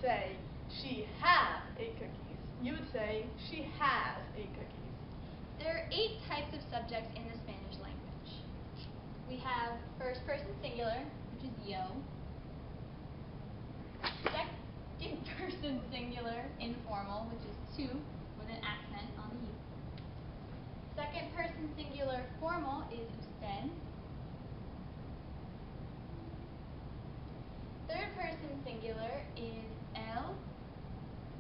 say, she has 8 cookies. You would say, she has 8 cookies. There are 8 types of subjects in the Spanish language. We have first person singular, which is yo. Second person singular, informal, which is tú, with an accent on the u. Second person singular formal is usted. Third person singular is él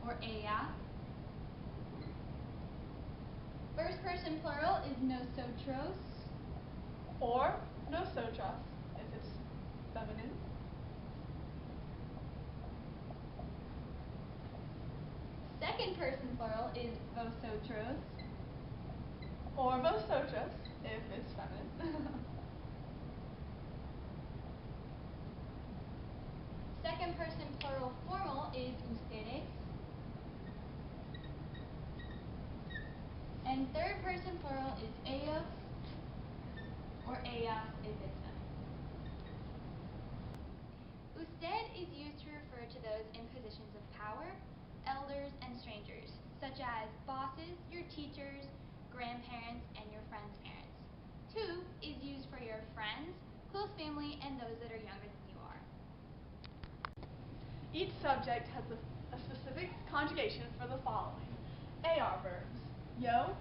or ella. First person plural is nosotros. Or nosotras, if it's feminine. Second person plural is vosotros. Or vosotras, if it's feminine. Second person plural formal is ustedes. And third person plural is ellos or ellas if it's feminine. Usted is used to refer to those in positions of power, elders, and strangers, such as bosses, your teachers, grandparents, and your friends' parents. Tú is used for your friends, close family, and those that are younger than you are. Each subject has a specific conjugation for the following. AR verbs. Yo,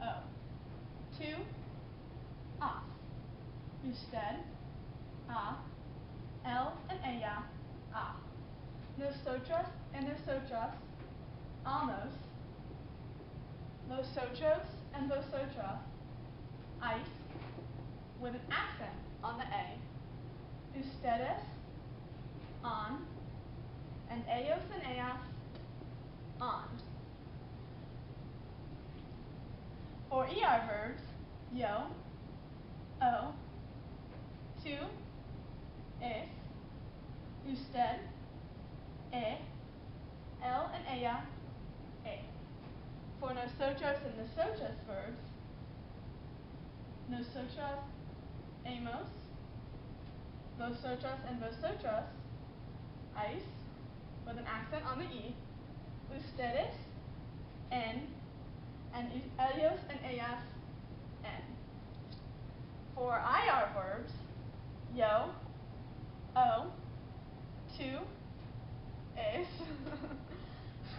o. Tú, as. Usted, a. Él and ella, a. Nosotras and nosotras, amos. Vosotros and vosotras, ais, with an accent on the A. Ustedes, on. And ellos and ellas, on. For ER verbs, yo, o. Tú, es. Usted, él and ella, e. For nosotros and nosotras verbs, nosotras, hemos. Vosotras and vosotras, ais, with an accent on the E. Ustedes, en. And ellos and ellas, en. For IR verbs, yo, o. Tú, es.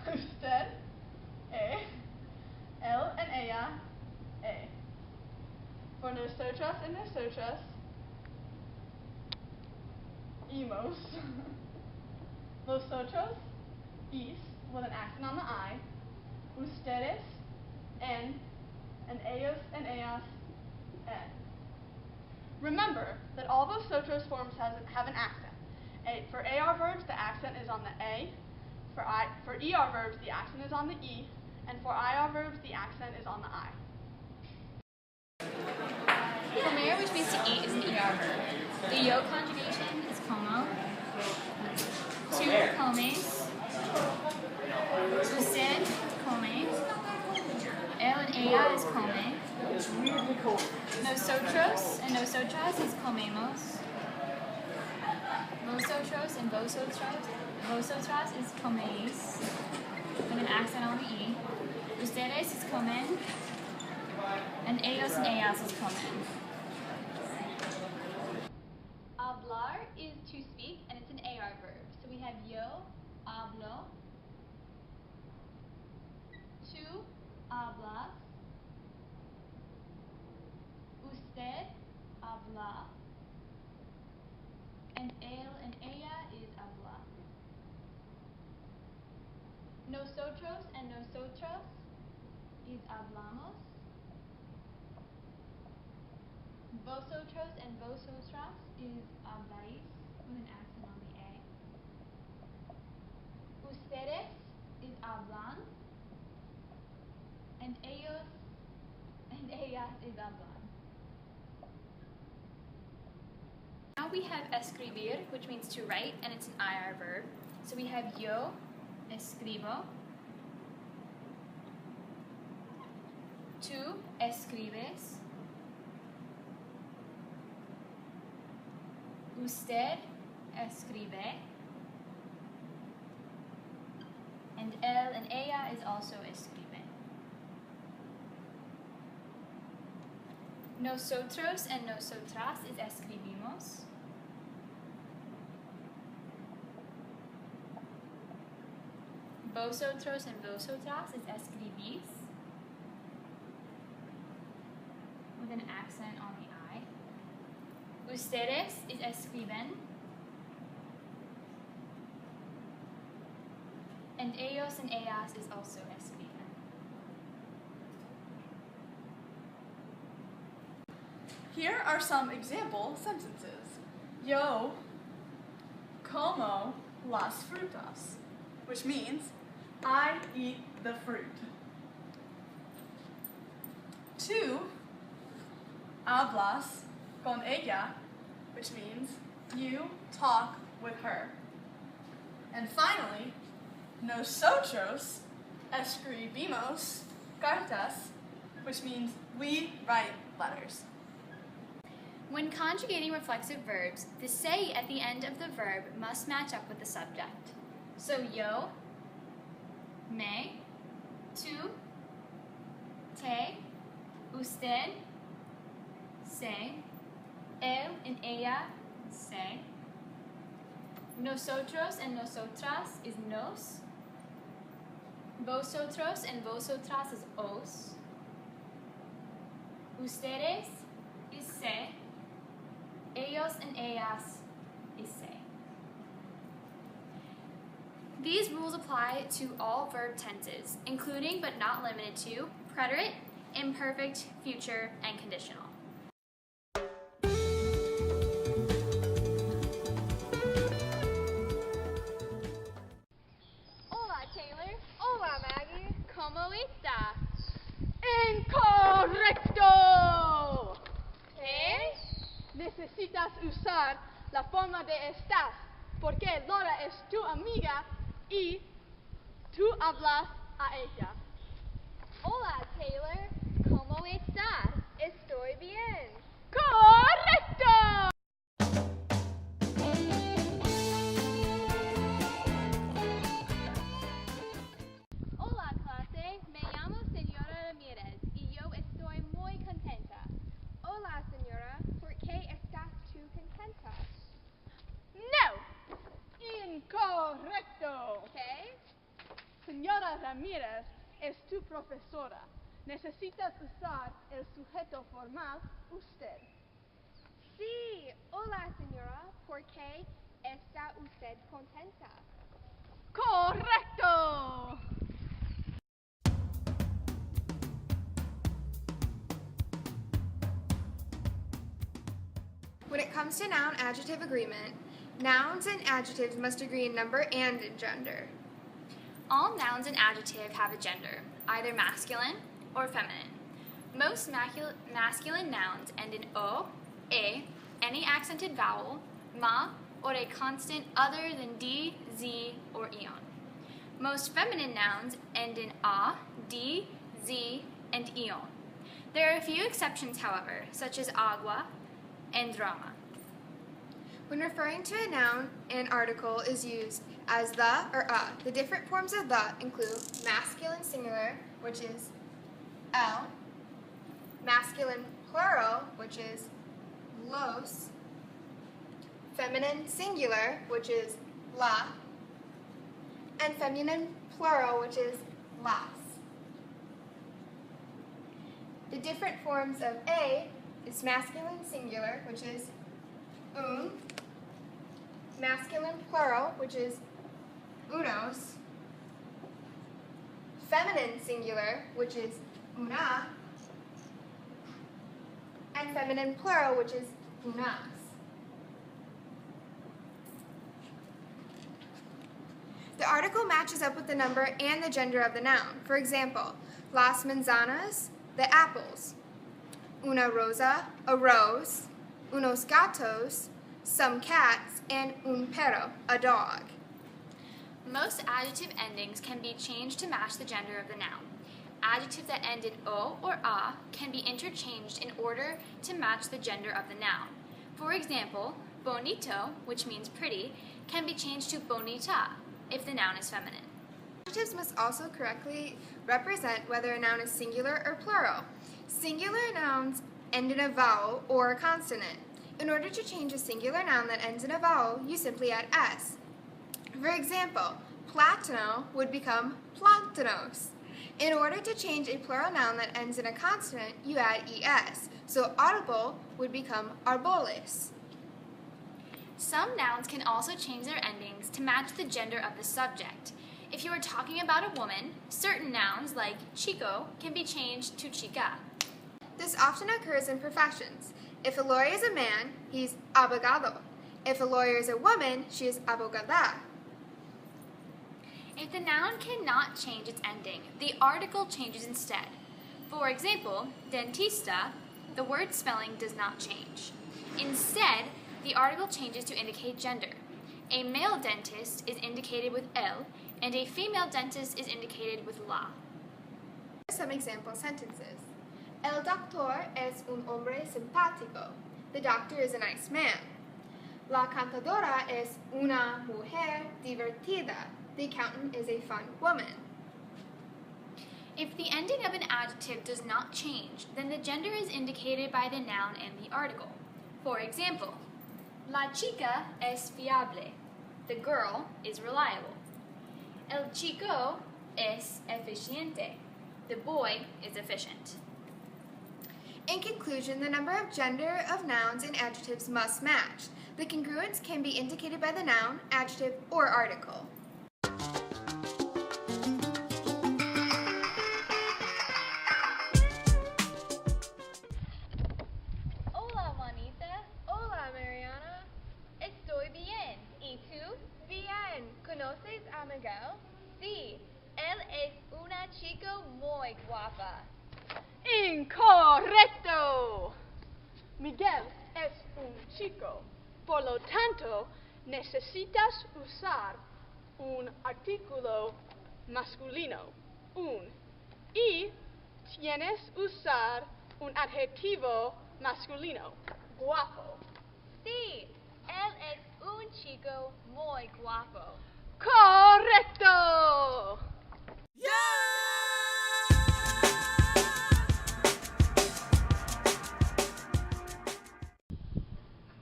Usted, él and ella, e. For nosotras and nosotras, hemos. Vosotros, is, with an accent on the I. Ustedes, en. And ellos and ellas, en. Remember that all vosotros forms have an accent. For AR verbs, the accent is on the A. For ER verbs, the accent is on the E. And for IR verbs, the accent is on the I. Comer, which means to eat, is an ER verb. The yo conjugation is como. Tú comes. Usted come. Él and ella is come. Nosotros and nosotras is comemos. Vosotros and vosotras is coméis, with an accent on the E. Ustedes is comen, and ellos and ellas is comen. Hablar is to speak, and it's an AR verb. So we have yo, hablo. Tú, hablas. Usted, habla. And él and ella is habla. Nosotros and nosotras is hablamos. Vosotros and vosotras is habláis, with an accent on the A. Ustedes is hablan. And ellos and ellas is hablan. Now we have escribir, which means to write, and it's an IR verb. So we have yo, escribo. Tú escribes. Usted escribe. él and ella is also escriben. Nosotros and nosotras is escribimos. Vosotros and vosotras is escribís, with an accent on the I. Ustedes is escriben. And ellos and ellas is also escriben. Here are some example sentences. Yo como las frutas, which means I eat the fruit. Tú hablas con ella, which means you talk with her. And finally, nosotros escribimos cartas, which means we write letters. When conjugating reflexive verbs, the se at the end of the verb must match up with the subject. So yo, me, tú, te, usted, se, él and ella, se. Nosotros and nosotras is nos. Vosotros and vosotras is os. Ustedes is se. Ellos and ellas is se. These rules apply to all verb tenses, including but not limited to preterite, imperfect, future, and conditional. Hola, Taylor. Hola, Maggie. ¿Cómo está? Incorrecto! ¿Qué? Necesitas usar la forma de estás, porque Laura es tu amiga y tú hablas a ella. Hola, Taylor. ¿Cómo estás? Estoy bien. ¡Correcto! Hola, clase. Me llamo señora Ramírez y yo estoy muy contenta. Hola, señora. ¿Por qué estás tú contenta? No! Incorrecto! ¿Qué? Señora Ramírez es tu profesora. Necesitas usar el sujeto formal usted. Sí. Hola, señora. ¿Por qué está usted contenta? ¡Correcto! When it comes to noun-adjective agreement, nouns and adjectives must agree in number and in gender. All nouns and adjectives have a gender, either masculine or feminine. Most masculine nouns end in o, e, any accented vowel, ma, or a consonant other than d, z, or ion. Most feminine nouns end in a, d, z, and ion. There are a few exceptions, however, such as agua and drama. When referring to a noun, an article is used as the or a. The different forms of the include masculine singular, which is el, masculine plural, which is los, feminine singular, which is la, and feminine plural, which is las. The different forms of a is masculine singular, which is un, masculine plural, which is unos, feminine singular, which is una, and feminine plural, which is unas. The article matches up with the number and the gender of the noun. For example, las manzanas, the apples, una rosa, a rose, unos gatos, some cats, and un perro, a dog. Most adjective endings can be changed to match the gender of the noun. Adjectives that end in o or a can be interchanged in order to match the gender of the noun. For example, bonito, which means pretty, can be changed to bonita if the noun is feminine. Adjectives must also correctly represent whether a noun is singular or plural. Singular nouns end in a vowel or a consonant. In order to change a singular noun that ends in a vowel, you simply add s. For example, platano would become plantanos. In order to change a plural noun that ends in a consonant, you add es. So arbol would become arboles. Some nouns can also change their endings to match the gender of the subject. If you are talking about a woman, certain nouns like chico can be changed to chica. This often occurs in professions. If a lawyer is a man, he's abogado. If a lawyer is a woman, she is abogada. If the noun cannot change its ending, the article changes instead. For example, dentista, the word spelling does not change. Instead, the article changes to indicate gender. A male dentist is indicated with el, and a female dentist is indicated with la. Some example sentences. El doctor es un hombre simpático. The doctor is a nice man. La cantadora es una mujer divertida. The accountant is a fun woman. If the ending of an adjective does not change, then the gender is indicated by the noun and the article. For example, la chica es fiable. The girl is reliable. El chico es eficiente. The boy is efficient. In conclusion, the number of gender of nouns and adjectives must match. The congruence can be indicated by the noun, adjective, or article. Hola, Juanita. Hola, Mariana. Estoy bien. ¿Y tú? Bien. ¿Conoces a Miguel? Sí. Él es una chica muy guapa. Incorrecto. Miguel es un chico. Por lo tanto, necesitas usar un artículo masculino, un, y tienes usar un adjetivo masculino, guapo. Sí. Él es un chico muy guapo. Correcto.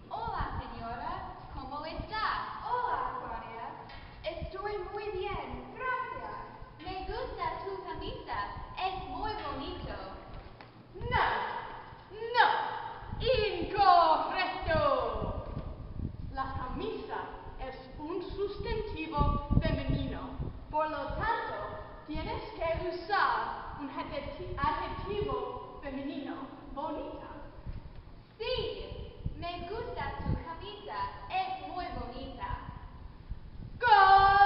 Hola, señora. ¿Cómo está? Hola, Claudia. Estoy muy bien, gracias. Me gusta tu camisa. Es muy bonito. No, incorrecto. La camisa es un sustantivo femenino. Por lo tanto, tienes que usar un adjetivo femenino, bonita. Sí, me gusta tu camisa. Es muy bonita. Go!